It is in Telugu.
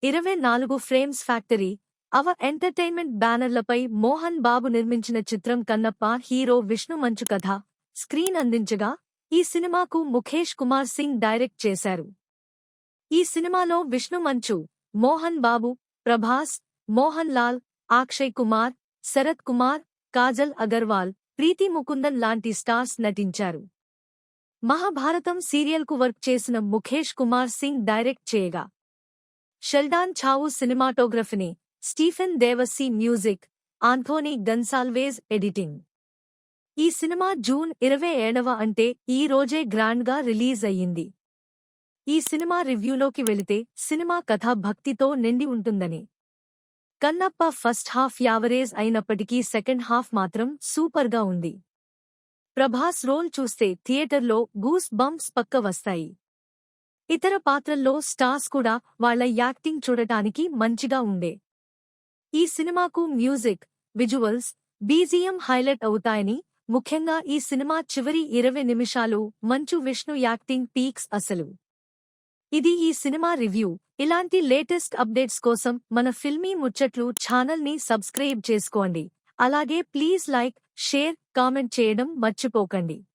24 ఫ్రేమ్స్ ఫ్యాక్టరీ, అవ ఎంటర్టైన్మెంట్ బ్యానర్లపై మోహన్ బాబు నిర్మించిన చిత్రం కన్నప్ప హీరో విష్ణు మంచు కథ, స్క్రీన్ అందించగా, ఈ సినిమాకు ముఖేష్ కుమార్ సింగ్ డైరెక్ట్ చేశారు. ఈ సినిమాలో విష్ణు మంచు, మోహన్ బాబు, ప్రభాస్, మోహన్ లాల్, అక్షయ్ కుమార్, శరత్ కుమార్, కాజల్ అగర్వాల్, ప్రీతి ముకుందన్ లాంటి స్టార్స్ నటించారు. మహాభారతం సీరియల్కు వర్క్ చేసిన ముఖేష్ కుమార్ సింగ్ డైరెక్ట్ చేయగా, షెల్డాన్ ఛావు సినిమాటోగ్రఫీని, స్టీఫెన్ దేవస్సీ మ్యూజిక్, ఆంథోనీ గన్సాల్వేజ్ ఎడిటింగ్. ఈ సినిమా జూన్ 27వ అంటే ఈ రోజే గ్రాండ్గా రిలీజ్ అయ్యింది. ఈ సినిమా రివ్యూలోకి వెళితే సినిమా కథ భక్తితో నిండి ఉంటుందని. కన్నప్ప ఫస్ట్ హాఫ్ యావరేజ్ అయినప్పటికీ సెకండ్ హాఫ్ మాత్రం సూపర్గా ఉంది. ప్రభాస్ రోల్ చూస్తే థియేటర్లో గూస్ బంప్స్ పక్క వస్తాయి. ఇతర పాత్రల్లో స్టార్స్ కూడా వాళ్ల యాక్టింగ్ చూడటానికి మంచిగా ఉండే. ఈ సినిమాకు మ్యూజిక్, విజువల్స్, బీజీఎం హైలైట్ అవుతాయని, ముఖ్యంగా ఈ సినిమా చివరి 20 నిమిషాలు మంచు విష్ణు యాక్టింగ్ పీక్స్ అసలు. ఇది ఈ సినిమా రివ్యూ. ఇలాంటి లేటెస్ట్ అప్డేట్స్ కోసం మన ఫిల్మీ ముచ్చట్లు ఛానల్ని సబ్స్క్రైబ్ చేసుకోండి. అలాగే ప్లీజ్ లైక్, షేర్, కామెంట్ చేయడం మర్చిపోకండి.